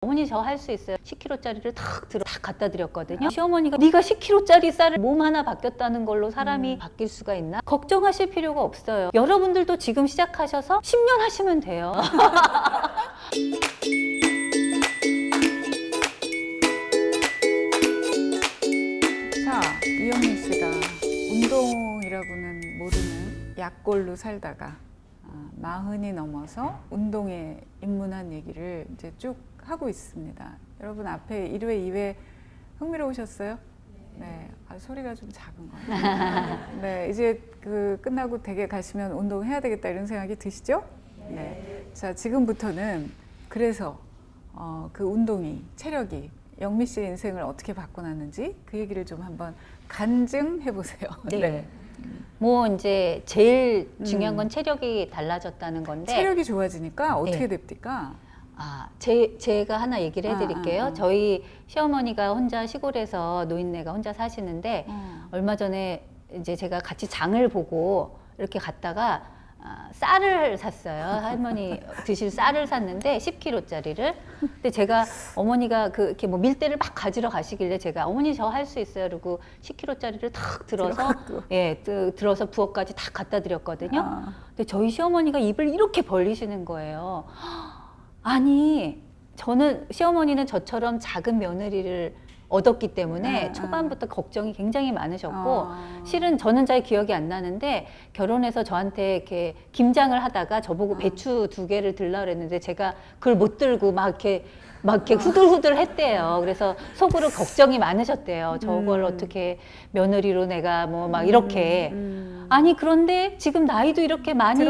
어머니 저 할 수 있어요. 10kg짜리를 탁 갖다 드렸거든요. 시어머니가 네가 10kg짜리 쌀을 몸 하나 바뀌었다는 걸로 사람이 바뀔 수가 있나? 걱정하실 필요가 없어요. 여러분들도 지금 시작하셔서 10년 하시면 돼요. 자, 이영민 씨가 운동이라고는 모르는 약골로 살다가 40이 넘어서 운동에 입문한 얘기를 이제 쭉 하고 있습니다. 여러분 앞에 1회, 2회 흥미로우셨어요? 네, 소리가 좀 작은 거예요. 네, 이제 끝나고 댁에 가시면 운동해야 되겠다 이런 생각이 드시죠? 네. 자, 지금부터는 그래서 그 운동이, 체력이 영미 씨의 인생을 어떻게 바꿔놨는지 그 얘기를 좀 한번 간증해 보세요. 네. 뭐 이제 제일 중요한 건 체력이 달라졌다는 건데 체력이 좋아지니까 어떻게 됩니까? 제가 하나 얘기를 해드릴게요. 저희 시어머니가 혼자 시골에서 노인네가 혼자 사시는데 얼마 전에 이제 제가 같이 장을 보고 이렇게 갔다가 쌀을 샀어요. 할머니 드실 쌀을 샀는데 10kg짜리를. 근데 제가 어머니가 이렇게 뭐 밀대를 막 가지러 가시길래 제가 어머니 저 할 수 있어요. 그리고 10kg짜리를 탁 들어서 들어서 부엌까지 다 갖다 드렸거든요. 근데 저희 시어머니가 입을 이렇게 벌리시는 거예요. 아니 시어머니는 저처럼 작은 며느리를 얻었기 때문에 초반부터 걱정이 굉장히 많으셨고 실은 저는 잘 기억이 안 나는데 결혼해서 저한테 이렇게 김장을 하다가 저보고 배추 2개를 들라 그랬는데 제가 그걸 못 들고 막 이렇게 후들후들 했대요. 그래서 속으로 걱정이 많으셨대요. 저걸 어떻게 며느리로 내가 뭐 막 이렇게. 아니 그런데 지금 나이도 이렇게 많이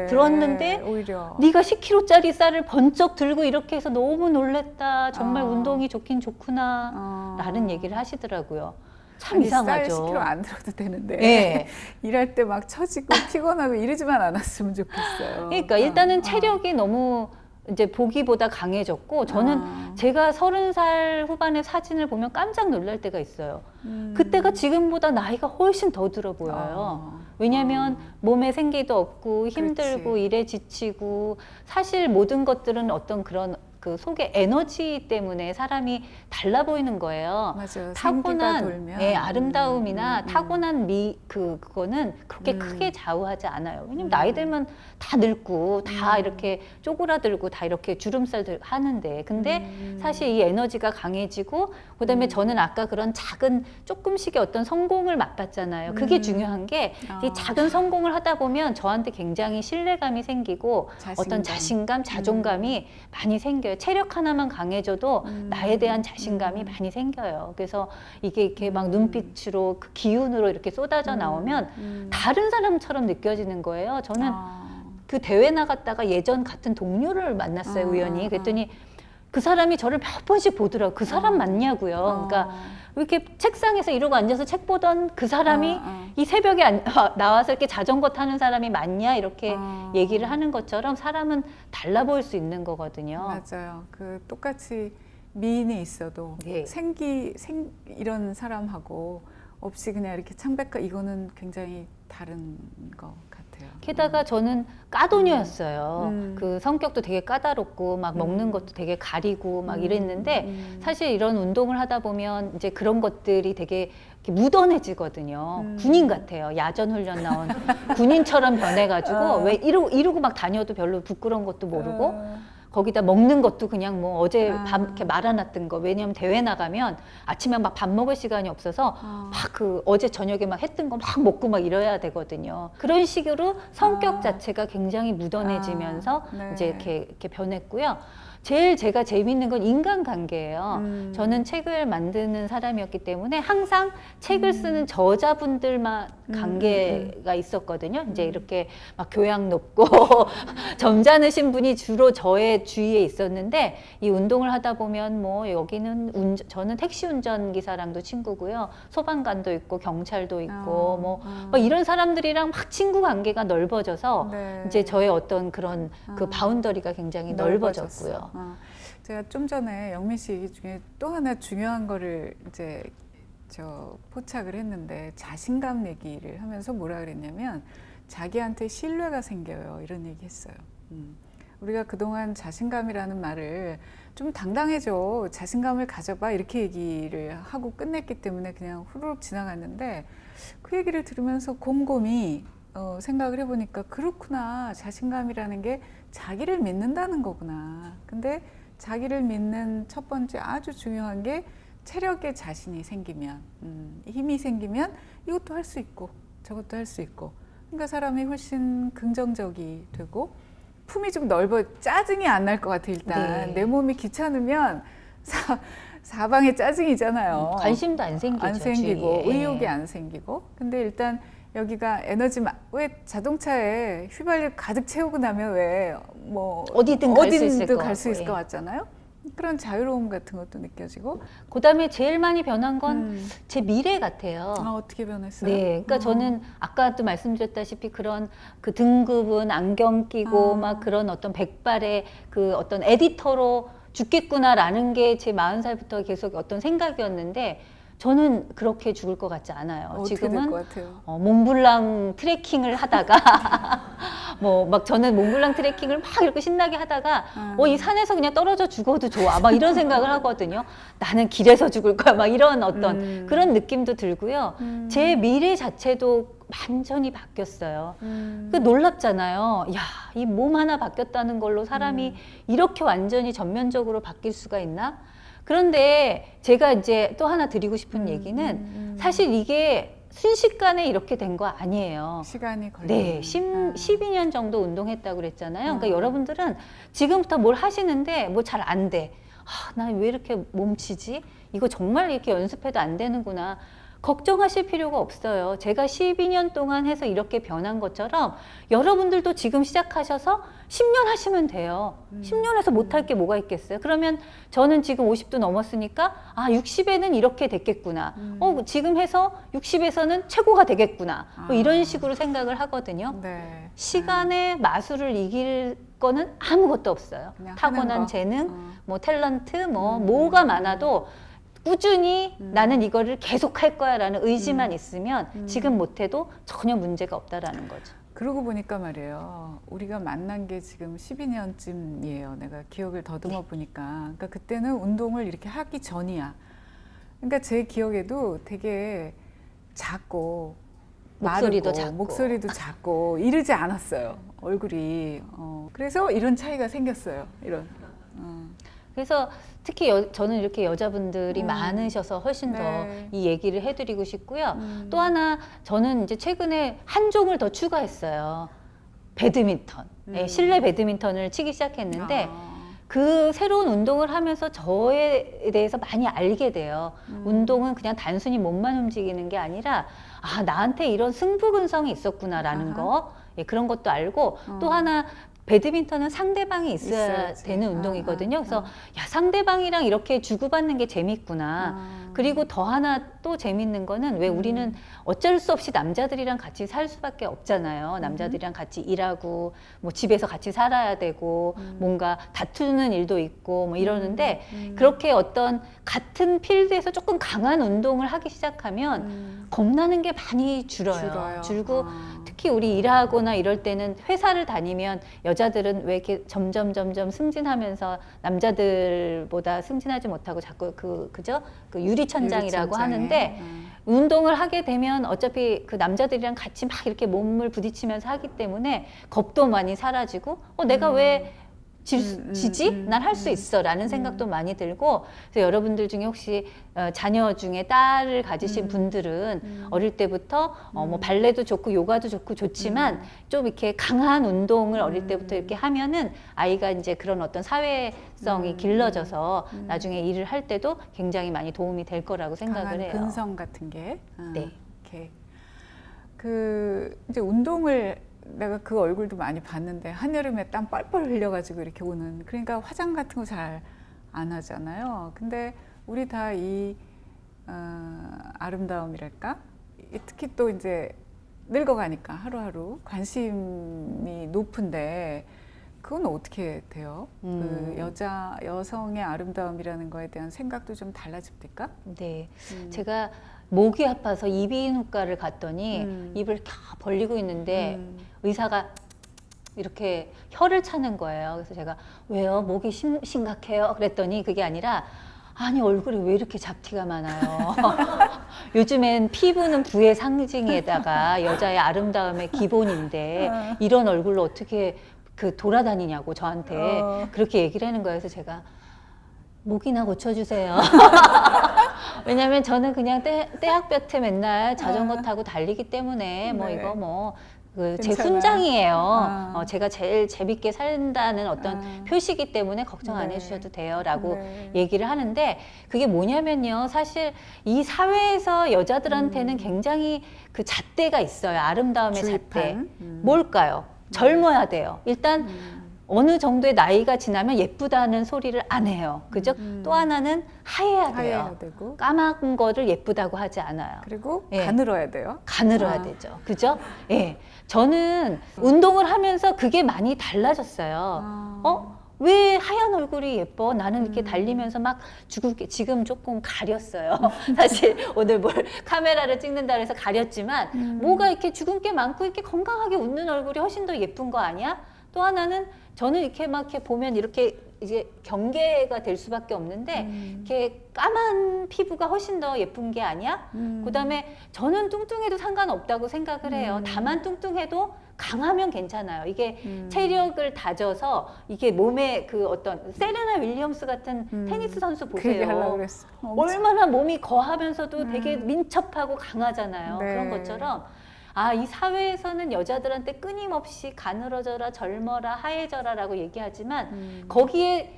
들었는데 오히려 네가 10kg짜리 쌀을 번쩍 들고 이렇게 해서 너무 놀랬다. 정말 운동이 좋긴 좋구나 라는 얘기를 하시더라고요. 참 이상하죠. 쌀 10kg 안 들어도 되는데 네. 일할 때 막 처지고 피곤하고 이러지만 않았으면 좋겠어요. 그러니까 일단은 체력이 너무 이제 보기보다 강해졌고 저는 제가 30살 후반의 사진을 보면 깜짝 놀랄 때가 있어요. 그때가 지금보다 나이가 훨씬 더 들어 보여요. 왜냐하면 몸에 생기도 없고 힘들고 그렇지. 일에 지치고 사실 모든 것들은 어떤 그런 그 속에 에너지 때문에 사람이 달라 보이는 거예요. 맞아요. 타고난 돌면. 타고난 타고난 그거는 그렇게 크게 좌우하지 않아요. 왜냐면 나이 들면 다 늙고 다 이렇게 쪼그라들고 다 이렇게 주름살 하는데 근데 사실 이 에너지가 강해지고 그다음에 저는 아까 그런 작은 조금씩의 어떤 성공을 맛봤잖아요. 그게 중요한 게 이 작은 성공을 하다 보면 저한테 굉장히 신뢰감이 생기고 어떤 자신감, 자존감이 많이 생겨요. 체력 하나만 강해져도 나에 대한 자신감이 많이 생겨요. 그래서 이게 이렇게 막 눈빛으로 그 기운으로 이렇게 쏟아져 나오면 다른 사람처럼 느껴지는 거예요. 저는 그 대회 나갔다가 예전 같은 동료를 만났어요. 우연히. 그랬더니 그 사람이 저를 몇 번씩 보더라고요. 그 사람 맞냐고요. 그러니까 이렇게 책상에서 이러고 앉아서 책 보던 그 사람이 이 새벽에 나와서 이렇게 자전거 타는 사람이 맞냐 이렇게 얘기를 하는 것처럼 사람은 달라 보일 수 있는 거거든요. 맞아요. 똑같이 미인이 있어도 이런 사람하고 없이 그냥 이렇게 창백한 이거는 굉장히 다른 것 같아요. 게다가 저는 까도녀였어요. 그 성격도 되게 까다롭고 막 먹는 것도 되게 가리고 막 이랬는데 사실 이런 운동을 하다 보면 이제 그런 것들이 되게 이렇게 무던해지거든요. 군인 같아요. 야전 훈련 나온 군인처럼 변해가지고 왜 이러고 막 다녀도 별로 부끄러운 것도 모르고 거기다 먹는 것도 그냥 뭐 어제 밥 이렇게 말아놨던 거. 왜냐면 대회 나가면 아침에 막 밥 먹을 시간이 없어서 막 어제 저녁에 막 했던 거 막 먹고 막 이래야 되거든요. 그런 식으로 성격 자체가 굉장히 무던해지면서 이제 이렇게 변했고요. 제일 제가 재밌는 건 인간관계예요. 저는 책을 만드는 사람이었기 때문에 항상 책을 쓰는 저자분들만 관계가 있었거든요. 이제 이렇게 막 교양 높고 점잖으신 분이 주로 저의 주위에 있었는데 이 운동을 하다 보면 뭐 여기는 저는 택시 운전기사랑도 친구고요. 소방관도 있고 경찰도 있고 뭐 이런 사람들이랑 막 친구 관계가 넓어져서 이제 저의 어떤 그런 그 바운더리가 굉장히 넓어졌고요. 제가 좀 전에 영민 씨 얘기 중에 또 하나 중요한 거를 이제 포착을 했는데 자신감 얘기를 하면서 뭐라 그랬냐면 자기한테 신뢰가 생겨요 이런 얘기 했어요. 우리가 그동안 자신감이라는 말을 좀 당당해져, 자신감을 가져봐 이렇게 얘기를 하고 끝냈기 때문에 그냥 후루룩 지나갔는데 그 얘기를 들으면서 곰곰이 생각을 해보니까 그렇구나. 자신감이라는 게 자기를 믿는다는 거구나. 근데 자기를 믿는 첫 번째 아주 중요한 게 체력에 자신이 생기면, 힘이 생기면 이것도 할 수 있고 저것도 할 수 있고, 그러니까 사람이 훨씬 긍정적이 되고 품이 좀 넓어. 짜증이 안 날 것 같아. 일단 네. 내 몸이 귀찮으면 사방에 짜증이잖아요. 관심도 안 생기죠. 안 생기고 주위에. 의욕이 안 생기고. 근데 일단 여기가 에너지 왜 자동차에 휘발유 가득 채우고 나면 왜 뭐 어디든 갈 수 있을 갈 수 있을 예. 것 같잖아요. 그런 자유로움 같은 것도 느껴지고. 그다음에 제일 많이 변한 건 제 미래 같아요. 어떻게 변했어요? 네, 그러니까 저는 아까도 말씀드렸다시피 그런 그 등급은 안경 끼고 막 그런 어떤 백발의 그 어떤 에디터로 죽겠구나라는 게 제 40살부터 계속 어떤 생각이었는데 저는 그렇게 죽을 것 같지 않아요. 어떻게 될 지금은 것 같아요? 몽블랑 트레킹을 하다가 뭐 막 저는 몽블랑 트레킹을 막 이렇게 신나게 하다가 이 산에서 그냥 떨어져 죽어도 좋아 막 이런 생각을 하거든요. 나는 길에서 죽을 거야 막 이런 어떤 그런 느낌도 들고요. 제 미래 자체도 완전히 바뀌었어요. 그 놀랍잖아요. 야, 이 몸 하나 바뀌었다는 걸로 사람이 이렇게 완전히 전면적으로 바뀔 수가 있나? 그런데 제가 이제 또 하나 드리고 싶은 얘기는 사실 이게 순식간에 이렇게 된 거 아니에요. 시간이 걸려. 네, 12년 정도 운동했다고 그랬잖아요. 그러니까 여러분들은 지금부터 뭘 하시는데 뭐 잘 안 돼. 나 왜 이렇게 몸치지? 이거 정말 이렇게 연습해도 안 되는구나. 걱정하실 필요가 없어요. 제가 12년 동안 해서 이렇게 변한 것처럼 여러분들도 지금 시작하셔서 10년 하시면 돼요. 10년 해서 못할 게 뭐가 있겠어요? 그러면 저는 지금 50도 넘었으니까 60에는 이렇게 됐겠구나. 지금 해서 60에서는 최고가 되겠구나. 뭐 이런 식으로 생각을 하거든요. 네. 시간의 마술을 이길 거는 아무것도 없어요. 그냥 하는 타고난 거. 재능, 뭐 탤런트, 뭐가 많아도 꾸준히 나는 이거를 계속 할 거야 라는 의지만 있으면 지금 못해도 전혀 문제가 없다라는 거죠. 그러고 보니까 말이에요. 우리가 만난 게 지금 12년쯤이에요. 내가 기억을 더듬어 보니까. 그러니까 그때는 운동을 이렇게 하기 전이야. 그러니까 제 기억에도 되게 작고 목소리도 마르고, 작고. 목소리도 작고 이러지 않았어요. 얼굴이. 그래서 이런 차이가 생겼어요. 이런. 그래서 특히 저는 이렇게 여자분들이 많으셔서 훨씬 네. 더 이 얘기를 해드리고 싶고요. 또 하나 저는 이제 최근에 한 종을 더 추가했어요. 배드민턴. 네, 실내 배드민턴을 치기 시작했는데 그 새로운 운동을 하면서 저에 대해서 많이 알게 돼요. 운동은 그냥 단순히 몸만 움직이는 게 아니라 나한테 이런 승부근성이 있었구나라는 거, 그런 것도 알고 또 하나 배드민턴은 상대방이 있어야 있어야지. 되는 운동이거든요. 그래서 야, 상대방이랑 이렇게 주고받는 게 재밌구나. 그리고 더 하나 또 재밌는 거는 왜 우리는 어쩔 수 없이 남자들이랑 같이 살 수밖에 없잖아요. 남자들이랑 같이 일하고 뭐 집에서 같이 살아야 되고 뭔가 다투는 일도 있고 뭐 이러는데 그렇게 어떤 같은 필드에서 조금 강한 운동을 하기 시작하면 겁나는 게 많이 줄어요. 줄고 특히 우리 일하거나 이럴 때는 회사를 다니면 여자들은 왜 이렇게 점점 승진하면서 남자들보다 승진하지 못하고 자꾸 그죠? 그 유리천장이라고 하는데 운동을 하게 되면 어차피 그 남자들이랑 같이 막 이렇게 몸을 부딪히면서 하기 때문에 겁도 많이 사라지고 내가 왜 지지? 난 할 수 있어 라는 생각도 많이 들고 그래서 여러분들 중에 혹시 자녀 중에 딸을 가지신 분들은 어릴 때부터 뭐 발레도 좋고 요가도 좋고 좋지만 좀 이렇게 강한 운동을 어릴 때부터 이렇게 하면은 아이가 이제 그런 어떤 사회성이 길러져서 나중에 일을 할 때도 굉장히 많이 도움이 될 거라고 생각을 해요. 근성 같은 게. 네. 이렇게 이제 운동을 내가 그 얼굴도 많이 봤는데 한여름에 땀 뻘뻘 흘려가지고 이렇게 오는, 그러니까 화장 같은 거 잘 안 하잖아요. 근데 우리 다 이 아름다움이랄까, 특히 또 이제 늙어가니까 하루하루 관심이 높은데 그건 어떻게 돼요? 그 여성의 아름다움이라는 거에 대한 생각도 좀 달라집니까? 네, 제가 목이 아파서 이비인후과를 갔더니 입을 다 벌리고 있는데 의사가 이렇게 혀를 차는 거예요. 그래서 제가 왜요? 목이 심각해요? 그랬더니 그게 아니라 아니 얼굴이 왜 이렇게 잡티가 많아요? 요즘엔 피부는 부의 상징에다가 여자의 아름다움의 기본인데 이런 얼굴로 어떻게 그 돌아다니냐고 저한테 그렇게 얘기를 하는 거예요. 그래서 제가 목이나 고쳐주세요. 왜냐면 저는 그냥 떼학볕에 맨날 자전거 타고 달리기 때문에 뭐 네. 이거 뭐 제 괜찮아요. 훈장이에요. 제가 제일 재밌게 산다는 어떤 표시기 때문에 걱정 안 네. 해주셔도 돼요라고 네. 얘기를 하는데 그게 뭐냐면요. 사실 이 사회에서 여자들한테는 굉장히 그 잣대가 있어요. 아름다움의 잣대. 주입한. 뭘까요? 젊어야 돼요. 일단 어느 정도의 나이가 지나면 예쁘다는 소리를 안 해요. 그죠? 또 하나는 하얘야 돼요. 하얘야 되고. 까만 거를 예쁘다고 하지 않아요. 그리고 예. 가늘어야 돼요. 가늘어야 되죠. 그죠? 예. 저는 운동을 하면서 그게 많이 달라졌어요. 왜 하얀 얼굴이 예뻐? 나는 이렇게 달리면서 막 죽을게. 지금 조금 가렸어요. 사실 오늘 뭘 카메라를 찍는다 그래서 가렸지만 뭐가 이렇게 죽은 게 많고 이렇게 건강하게 웃는 얼굴이 훨씬 더 예쁜 거 아니야? 또 하나는 저는 이렇게 막 이렇게 보면 이렇게 이제 경계가 될 수밖에 없는데 이렇게 까만 피부가 훨씬 더 예쁜 게 아니야? 그다음에 저는 뚱뚱해도 상관없다고 생각을 해요. 다만 뚱뚱해도 강하면 괜찮아요. 이게 체력을 다져서 이게 몸에 그 어떤 세레나 윌리엄스 같은 테니스 선수 그 얘기 하려고 보세요. 그랬어. 얼마나 몸이 거하면서도 되게 민첩하고 강하잖아요. 네. 그런 것처럼 이 사회에서는 여자들한테 끊임없이 가늘어져라, 젊어라, 하얘져라라고 얘기하지만 거기에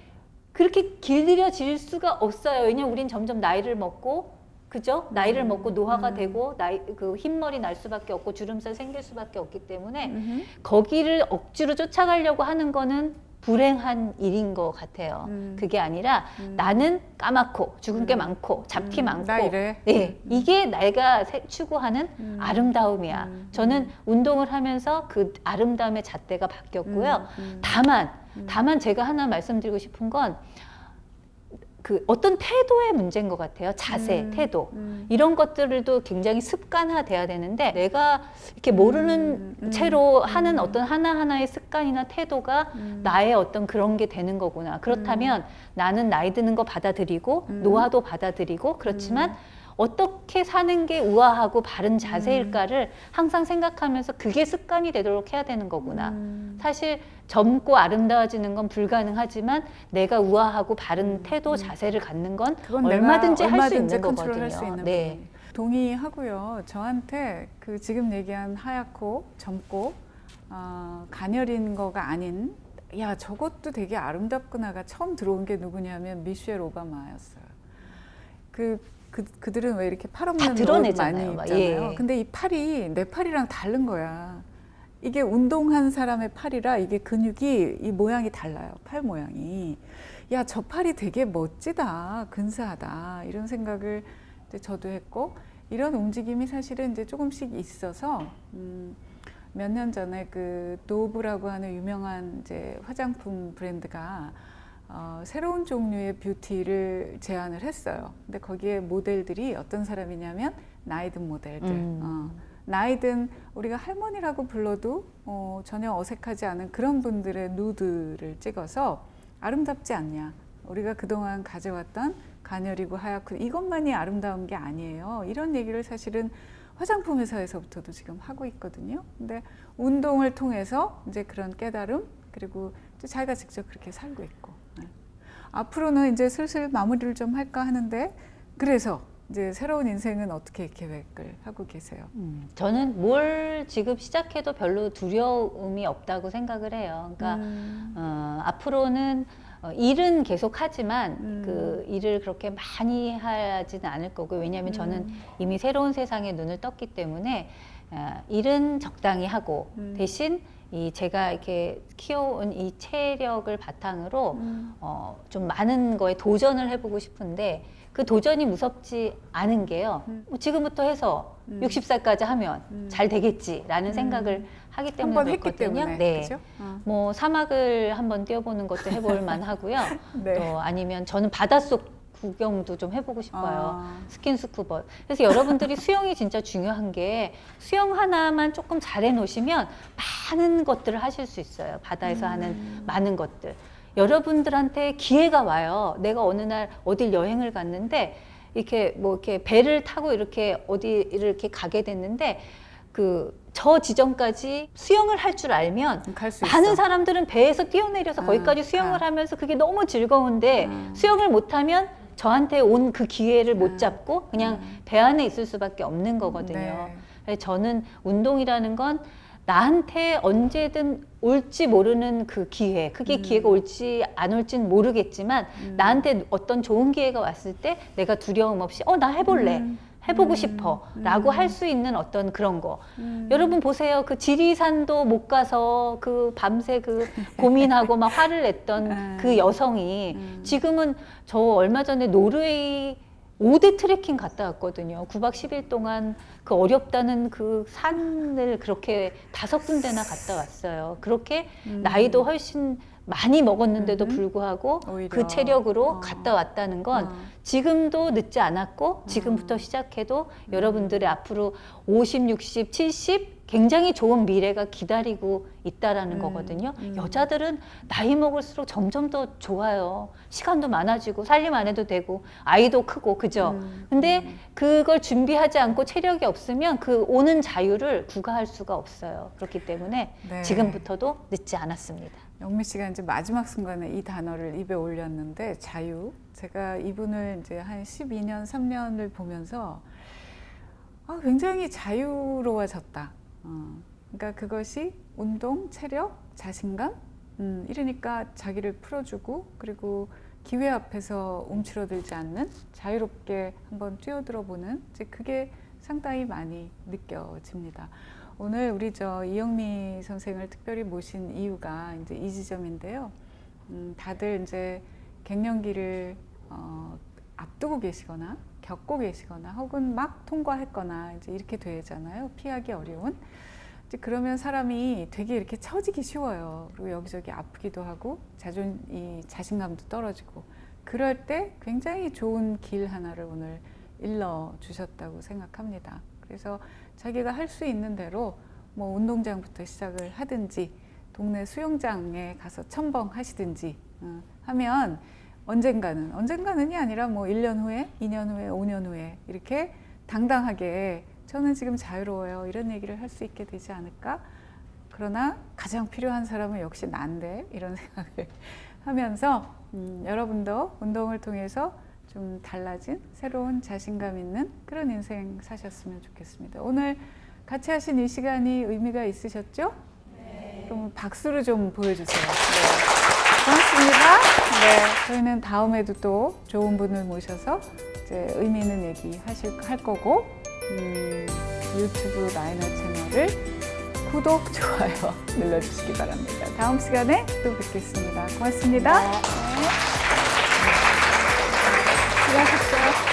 그렇게 길들여질 수가 없어요. 왜냐면 우린 점점 나이를 먹고, 그죠? 나이를 먹고 노화가 되고 그 흰머리 날 수밖에 없고 주름살 생길 수밖에 없기 때문에 거기를 억지로 쫓아가려고 하는 거는 불행한 일인 것 같아요. 그게 아니라 나는 까맣고 죽은 게 많고 잡티 많고 나 이래. 네, 이게 내가 추구하는 아름다움이야. 저는 운동을 하면서 그 아름다움의 잣대가 바뀌었고요. 다만 제가 하나 말씀드리고 싶은 건 그 어떤 태도의 문제인 것 같아요. 자세, 태도 이런 것들도 굉장히 습관화돼야 되는데 내가 이렇게 모르는 채로 하는 어떤 하나하나의 습관이나 태도가 나의 어떤 그런 게 되는 거구나. 그렇다면 나는 나이 드는 거 받아들이고 노화도 받아들이고 그렇지만 어떻게 사는 게 우아하고 바른 자세일까를 항상 생각하면서 그게 습관이 되도록 해야 되는 거구나. 사실 젊고 아름다워지는 건 불가능하지만 내가 우아하고 바른 태도, 자세를 갖는 건 그건 얼마든지 내가 할 수 있는 컨트롤할 거거든요. 수 있는 네. 부분이에요. 동의하고요. 저한테 그 지금 얘기한 하얗고 젊고 가녀린 거가 아닌 야 저것도 되게 아름답구나가 처음 들어온 게 누구냐면 미셸 오바마였어요. 그들은 왜 이렇게 팔 없는 옷 드러내잖아요. 많이 입잖아요. 예. 근데 이 팔이 내 팔이랑 다른 거야. 이게 운동한 사람의 팔이라 이게 근육이 이 모양이 달라요. 팔 모양이. 야, 저 팔이 되게 멋지다, 근사하다 이런 생각을 이제 저도 했고 이런 움직임이 사실은 이제 조금씩 있어서 몇 년 전에 그 도브라고 하는 유명한 이제 화장품 브랜드가 새로운 종류의 뷰티를 제안을 했어요. 근데 거기에 모델들이 어떤 사람이냐면 나이 든 모델들. 나이 든 우리가 할머니라고 불러도 전혀 어색하지 않은 그런 분들의 누드를 찍어서 아름답지 않냐. 우리가 그동안 가져왔던 가녀리고 하얗고 이것만이 아름다운 게 아니에요. 이런 얘기를 사실은 화장품 회사에서부터도 지금 하고 있거든요. 근데 운동을 통해서 이제 그런 깨달음 그리고 또 자기가 직접 그렇게 살고 있고. 네. 앞으로는 이제 슬슬 마무리를 좀 할까 하는데 그래서 이제 새로운 인생은 어떻게 계획을 하고 계세요? 저는 뭘 지금 시작해도 별로 두려움이 없다고 생각을 해요. 그러니까 앞으로는 일은 계속 하지만 그 일을 그렇게 많이 하지는 않을 거고 왜냐하면 저는 이미 새로운 세상에 눈을 떴기 때문에 일은 적당히 하고 대신 이 제가 이렇게 키워온 이 체력을 바탕으로 좀 많은 거에 도전을 해보고 싶은데 그 도전이 무섭지 않은 게요. 뭐 지금부터 해서 60살까지 하면 잘 되겠지라는 생각을 하기 때문에 한번 했기 그렇거든요. 때문에 네. 그죠? 뭐 사막을 한번 뛰어보는 것도 해볼 만하고요. 네. 또 아니면 저는 바닷속 구경도 좀 해보고 싶어요. 아. 스킨스쿠버. 그래서 여러분들이 수영이 진짜 중요한 게 수영 하나만 조금 잘해 놓으시면 많은 것들을 하실 수 있어요. 바다에서 하는 많은 것들. 여러분들한테 기회가 와요. 내가 어느 날 어딜 여행을 갔는데 이렇게 뭐 이렇게 배를 타고 이렇게 어디를 이렇게 가게 됐는데 저 지점까지 수영을 할 줄 알면 갈 수 많은 있어. 사람들은 배에서 뛰어내려서 거기까지 수영을 하면서 그게 너무 즐거운데 수영을 못하면 저한테 온 그 기회를 못 잡고 그냥 배 안에 있을 수밖에 없는 거거든요. 네. 그래서 저는 운동이라는 건 나한테 언제든 올지 모르는 그 기회, 그게 기회가 올지 안 올지는 모르겠지만 나한테 어떤 좋은 기회가 왔을 때 내가 두려움 없이 나 해볼래. 해보고 싶어 라고 할 수 있는 어떤 그런 거. 여러분 보세요. 그 지리산도 못 가서 밤새 고민하고 막 화를 냈던 그 여성이 지금은 저 얼마 전에 노르웨이 5대 트레킹 갔다 왔거든요. 9박 10일 동안 그 어렵다는 그 산을 그렇게 5군데나 갔다 왔어요. 그렇게 나이도 훨씬 많이 먹었는데도 불구하고 오히려. 그 체력으로 갔다 왔다는 건 지금도 늦지 않았고 지금부터 시작해도 여러분들의 앞으로 50, 60, 70 굉장히 좋은 미래가 기다리고 있다라는 거거든요. 여자들은 나이 먹을수록 점점 더 좋아요. 시간도 많아지고 살림 안 해도 되고 아이도 크고 그죠? 근데 그걸 준비하지 않고 체력이 없으면 그 오는 자유를 구가할 수가 없어요. 그렇기 때문에 네. 지금부터도 늦지 않았습니다. 영미 씨가 이제 마지막 순간에 이 단어를 입에 올렸는데 자유. 제가 이분을 이제 한 12년, 3년을 보면서 굉장히 자유로워졌다. 그러니까 그것이 운동, 체력, 자신감, 이러니까 자기를 풀어주고 그리고 기회 앞에서 움츠러들지 않는 자유롭게 한번 뛰어들어보는 이제 그게 상당히 많이 느껴집니다. 오늘 우리 이영미 선생을 특별히 모신 이유가 이제 이 지점인데요. 다들 이제 갱년기를 앞두고 계시거나 겪고 계시거나 혹은 막 통과했거나 이제 이렇게 되잖아요. 피하기 어려운. 이제 그러면 사람이 되게 이렇게 처지기 쉬워요. 그리고 여기저기 아프기도 하고 자신감도 떨어지고 그럴 때 굉장히 좋은 길 하나를 오늘 일러 주셨다고 생각합니다. 그래서 자기가 할 수 있는 대로 뭐 운동장부터 시작을 하든지 동네 수영장에 가서 첨벙하시든지 하면 언젠가는이 아니라 뭐 1년 후에, 2년 후에, 5년 후에 이렇게 당당하게 저는 지금 자유로워요 이런 얘기를 할 수 있게 되지 않을까. 그러나 가장 필요한 사람은 역시 난데 이런 생각을 하면서 여러분도 운동을 통해서 좀 달라진 새로운 자신감 있는 그런 인생 사셨으면 좋겠습니다. 오늘 같이 하신 이 시간이 의미가 있으셨죠? 네. 그럼 박수로 좀 보여주세요. 네. 고맙습니다. 네, 저희는 다음에도 또 좋은 분을 모셔서 이제 의미 있는 얘기 할 거고 유튜브 라이너 채널을 구독, 좋아요 눌러주시기 바랍니다. 다음 시간에 또 뵙겠습니다. 고맙습니다. 네. 수고하셨어요.